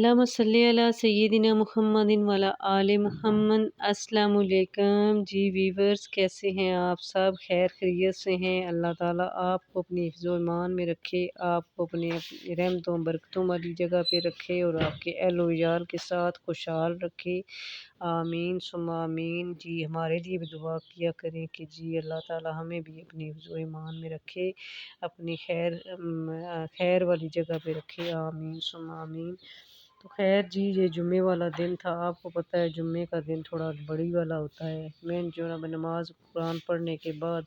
अल्लाहुम्मा सल्ली अला सय्यिदिना मुहम्मदिन वअला आले मुहम्मद। अस्सलाम वालेकुम जी वीवर्स, कैसे हैं आप सब? खैर खैरियत से हैं? अल्लाह ताला आपको अपनी हिफ्ज़ो ईमान में रखे, आपको अपने रहमतों बरकतों वाली जगह पे रखे और आपके अहलो यार के साथ खुशहाल रखे। आमीन सुम्मा आमीन। जी हमारे लिए भी दुआ किया करें कि जी अल्लाह ताला हमें भी अपनी हिफ्ज़ो ईमान में रखे, अपनी खैर वाली जगह पे रखे। आमीन सुम्मा आमीन। तो खैर जी, ये जुम्मे वाला दिन था। आपको पता है जुम्मे का दिन थोड़ा बड़ी वाला होता है। मैं जो ना नमाज कुरान पढ़ने के बाद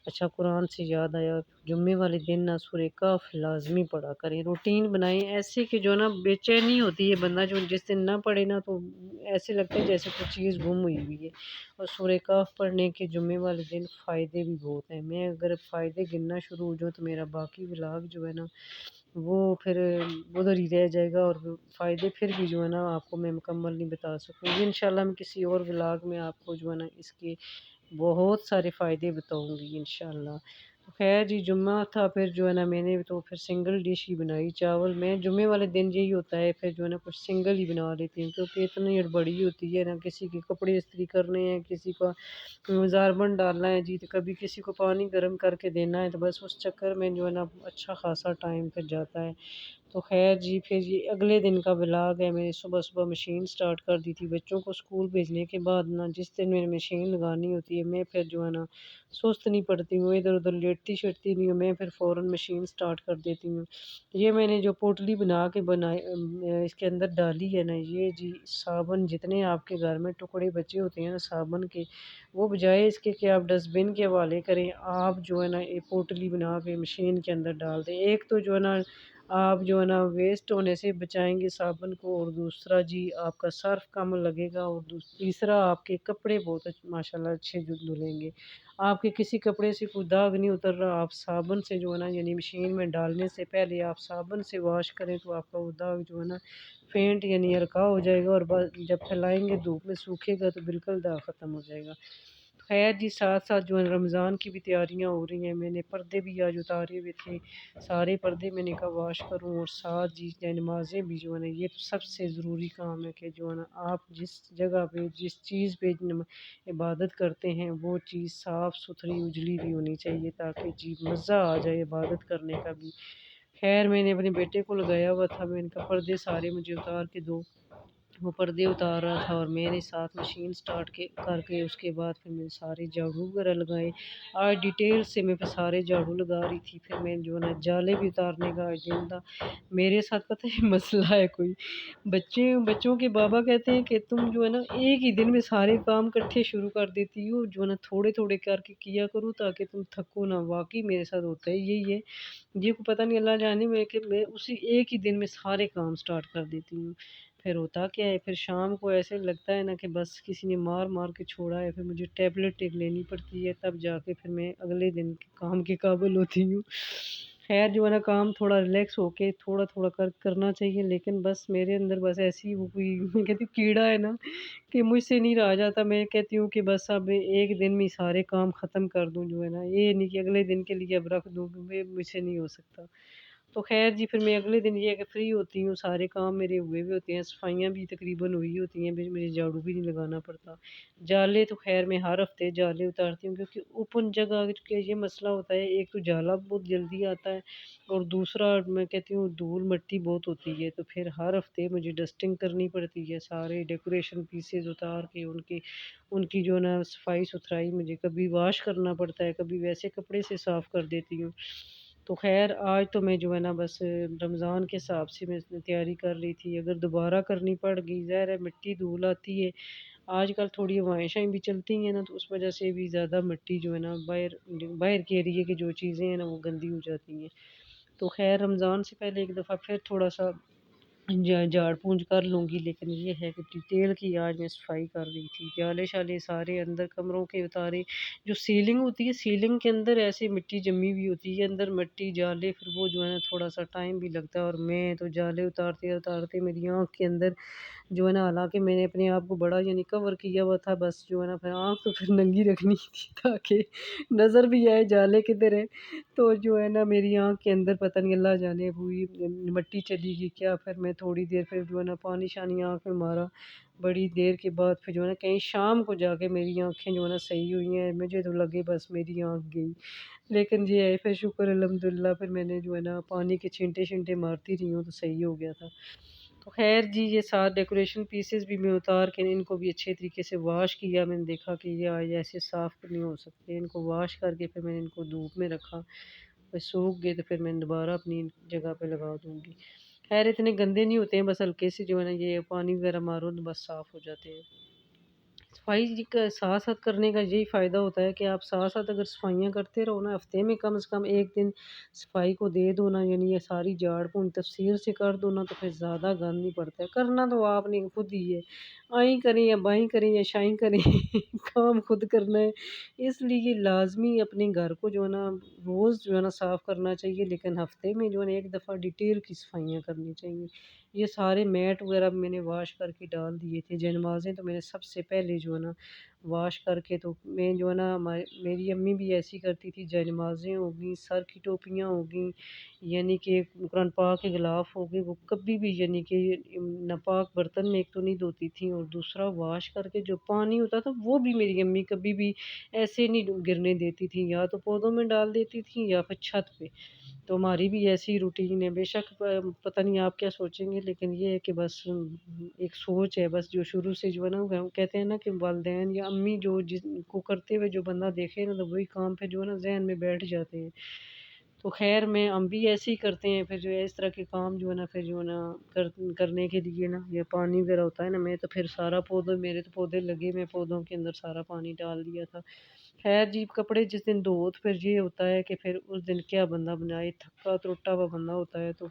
अच्छा कुरान से याद आया, जुम्मे वाले दिन ना सूरह कहफ लाजमी पढ़ा करें। रूटीन बनाएं ऐसे कि जो ना बेचैनी होती है, बंदा जो जिस दिन ना पढ़े ना तो ऐसे लगता है जैसे कुछ चीज़ गुम हुई हुई है। और सूरह कहफ पढ़ने के जुम्मे वाले दिन फ़ायदे भी बहुत हैं। मैं अगर फ़ायदे गिनना शुरू हो जाऊँ तो मेरा बाकी व्लॉग जो है ना वो फिर उधर ही रह जाएगा और फ़ायदे फिर भी जो है ना आपको मैं मुकम्मल नहीं बता सकूँगी। इंशाल्लाह मैं किसी और व्लॉग में आपको जो है ना इसके बहुत सारे फ़ायदे बताऊँगी इंशाल्लाह। तो खैर जी, जुम्मा था, फिर जो है ना मैंने तो फिर सिंगल डिश ही बनाई चावल। मैं जुम्मे वाले दिन यही होता है, फिर जो है ना कुछ सिंगल ही बना लेती हूँ क्योंकि इतनी हड़बड़ी होती है ना, किसी के कपड़े इस्त्री करने हैं, किसी का ज़ारबन डालना है जी, तो कभी किसी को पानी गर्म करके देना है, तो बस उस चक्कर में जो है ना अच्छा खासा टाइम फिर जाता है। तो खैर जी, फिर ये अगले दिन का व्लॉग है। मैंने सुबह सुबह मशीन स्टार्ट कर दी थी बच्चों को स्कूल भेजने के बाद ना। जिस दिन मैंने मशीन लगानी होती है मैं फिर जो है ना सुस्त नहीं पड़ती हूँ, इधर उधर लेटती शेटती नहीं हूँ, मैं फिर फ़ौरन मशीन स्टार्ट कर देती हूँ। ये मैंने जो पोटली बना के बनाई इसके अंदर डाली है ना, ये जी साबुन जितने आपके घर में टुकड़े बचे होते हैं ना साबुन के, वो बजाय इसके कि आप डस्टबिन के हवाले करें, आप जो है ना ये पोटली बना के मशीन के अंदर डाल दें। एक तो जो है ना आप जो है ना वेस्ट होने से बचाएंगे साबुन को, और दूसरा जी आपका सर्फ कम लगेगा, और तीसरा आपके कपड़े बहुत माशाल्लाह अच्छे धुलेंगे। आपके किसी कपड़े से कोई दाग नहीं उतर रहा। आप साबुन से जो है ना यानी मशीन में डालने से पहले आप साबुन से वॉश करें तो आपका वो दाग जो है ना फेंट यानी हल्का हो जाएगा, और जब फैलाएंगे धूप में सूखेगा तो बिल्कुल दाग ख़त्म हो जाएगा। खैर जी, साथ साथ जो है रमज़ान की भी तैयारियां हो रही हैं। मैंने पर्दे भी आज उतारे हुए थे, सारे पर्दे मैंने कहा वॉश करूं, और साथ जी नमाज़ें भी जो है ना, ये सबसे ज़रूरी काम है कि जो है ना आप जिस जगह पे जिस चीज़ पे इबादत करते हैं वो चीज़ साफ़ सुथरी उजली भी होनी चाहिए ताकि जी मज़ा आ जाए इबादत करने का भी। खैर मैंने अपने बेटे को लगाया हुआ था, मैं इनका पर्दे सारे मुझे उतार के दो, वो पर्दे उतार रहा था और मैंने साथ मशीन स्टार्ट के करके उसके बाद फिर मैंने सारे झाड़ू वगैरह लगाए। आज डिटेल से मैं फिर सारे झाड़ू लगा रही थी। फिर मैं जो है ना जाले भी उतारने का आज दिन था। मेरे साथ पता है मसला है कोई, बच्चों के बाबा कहते हैं कि तुम जो है ना एक ही दिन में सारे काम इकट्ठे शुरू कर देती हो, जो है ना थोड़े थोड़े करके किया करो ताकि तुम थको ना। वाकई मेरे साथ होता है यही है, ये को पता नहीं अल्लाह जाने में कि मैं उसी एक ही दिन में सारे काम स्टार्ट कर देती हूँ। फिर होता क्या है, फिर शाम को ऐसे लगता है ना कि बस किसी ने मार मार के छोड़ा है, फिर मुझे टैबलेट एक लेनी पड़ती है, तब जाके फिर मैं अगले दिन के काम के काबिल होती हूँ। खैर जो है ना काम थोड़ा रिलैक्स होके थोड़ा थोड़ा करना चाहिए, लेकिन बस मेरे अंदर बस ऐसी वो कोई मैं कहती हूँ कीड़ा है ना कि मुझसे नहीं रहा जाता। मैं कहती हूँ कि बस अब एक दिन में ही सारे काम ख़त्म कर दूँ, जो है ना ये नहीं कि अगले दिन के लिए अब रख दूँ, क्योंकि मुझसे नहीं हो सकता। तो ख़ैर जी, फिर मैं अगले दिन ये है कि फ्री होती हूँ, सारे काम मेरे हुए हुए होते हैं, सफाइयाँ भी तकरीबन हुई होती हैं, मुझे झाड़ू भी नहीं लगाना पड़ता। जाले तो ख़ैर मैं हर हफ़्ते जाले उतारती हूँ क्योंकि ओपन जगह के ये मसला होता है, एक तो जाला बहुत जल्दी आता है, और दूसरा मैं कहती हूँ धूल मिट्टी बहुत होती है, तो फिर हर हफ़्ते मुझे डस्टिंग करनी पड़ती है, सारे डेकोरेशन पीसेस उतार के उनकी उनकी जो है ना सफाई-सुथराई मुझे कभी वॉश करना पड़ता है, कभी वैसे कपड़े से साफ़ कर देती हूँ। तो ख़ैर आज तो मैं जो है ना बस रमज़ान के हिसाब से मैं तैयारी कर रही थी, अगर दोबारा करनी पड़ गई, ज़ाहिर है मिट्टी धूल आती है। आजकल थोड़ी हवाएँ-शाएँ भी चलती हैं ना, तो उस वजह से भी ज़्यादा मिट्टी जो है ना बाहर बाहर के एरिए की जो चीज़ें हैं ना वो गंदी हो जाती हैं। तो ख़ैर रमज़ान से पहले एक दफ़ा फिर थोड़ा-सा झाड़-पूंछ कर लूँगी, लेकिन ये है कि डिटेल की आज मैं सफाई कर रही थी। जाले-शाले सारे अंदर कमरों के उतारे, जो सीलिंग होती है, सीलिंग के अंदर ऐसे मिट्टी जमी हुई होती है, अंदर मिट्टी, जाले, फिर वो जो है ना थोड़ा-सा टाइम भी लगता है, और मैं तो जाले उतारते-उतारते मेरी आँख के अंदर जो है ना, हालाँकि मैंने अपने आप को बड़ा यानी कवर किया हुआ था, बस जो है ना फिर आँख तो फिर नंगी रखनी थी ताकि नज़र भी आए जाले किधर है। तो जो है ना मेरी आँख के अंदर पता नहीं अल्लाह जाने हुई मट्टी चली गई क्या, फिर मैं थोड़ी देर फिर जो है ना पानी-शानी आँख में मारा। बड़ी देर के बाद फिर जो है ना कहीं शाम को जाके मेरी आँखें जो है ना सही हुई हैं। मुझे तो लगे बस मेरी आँख गई। लेकिन ये है फिर शुक्र अल्हम्दुलिल्लाह, फिर मैंने जो है ना पानी के छींटे-छींटे मारती रही हूँ तो सही हो गया था। तो ख़ैर जी, ये साथ डेकोरेशन पीसेस भी मैं उतार के इनको भी अच्छे तरीके से वॉश किया। मैंने देखा कि ये आज ऐसे साफ़ नहीं हो सकते। इनको वॉश करके फिर मैंने इनको धूप में रखा। फिर सूख गए तो फिर मैं दोबारा अपनी जगह पे लगा दूँगी। ख़ैर इतने गंदे नहीं होते हैं, बस हल्के से जो है ना ये पानी वग़ैरह मारो तो बस साफ़ हो जाते हैं। सफाई जी का साथ-साथ करने का यही फ़ायदा होता है कि आप साथ-साथ अगर सफाइयाँ करते रहो ना, हफ़्ते में कम से कम 1 दिन सफाई को दे दो ना, यानी ये सारी झाड़-पोंछ तफसील से कर दो ना, तो फिर ज़्यादा गंद नहीं पड़ता है। करना तो आपने खुद ही है। आईं करें या बाईं करें या शाईं करें काम खुद करना है। इसलिए लाज़मी अपने घर को जो है ना रोज़ जो है ना साफ़ करना चाहिए, लेकिन हफ़्ते में जो है ना 1 दफ़ा डिटेल की सफाइयाँ करनी चाहिए। ये सारे मैट वगैरह मैंने वॉश करके डाल दिए थे। जयनमाज़ें तो मैंने सबसे पहले जो है ना वॉश करके, तो मैं जो है ना मेरी अम्मी भी ऐसी करती थी। जयनमाज़ें हो गई, सर की टोपियाँ हो गई, यानी कि कुरान पाक के गिलाफ़ हो गए, वो कभी भी यानी कि नापाक बर्तन में एक तो नहीं धोती थी, और दूसरा वॉश करके जो पानी होता था वो भी मेरी अम्मी कभी भी ऐसे नहीं गिरने देती थी, या तो पौधों में डाल देती थी या फिर छत पे। तो हमारी भी ऐसी रूटीन है। बेशक पता नहीं आप क्या सोचेंगे, लेकिन ये है कि बस एक सोच है बस, जो शुरू से जो है ना वो कहते हैं ना कि वालिदैन या अम्मी जो जिनको करते हुए जो बंदा देखे ना, तो वही काम फिर जो है ना ज़हन में बैठ जाते हैं। तो ख़ैर हम भी ऐसे ही करते हैं, फिर जो है इस तरह के काम जो है ना फिर जो है ना करने के लिए ना, ये पानी वग़ैरह होता है ना, मैं तो फिर सारा पौधे, मेरे तो पौधे लगे, मैं पौधों के अंदर सारा पानी डाल दिया था। ख़ैर जी, कपड़े जिस दिन धो तो फिर ये होता है कि फिर उस दिन क्या बंदा बनाए, थका-टुटा हुआ बंदा होता है तो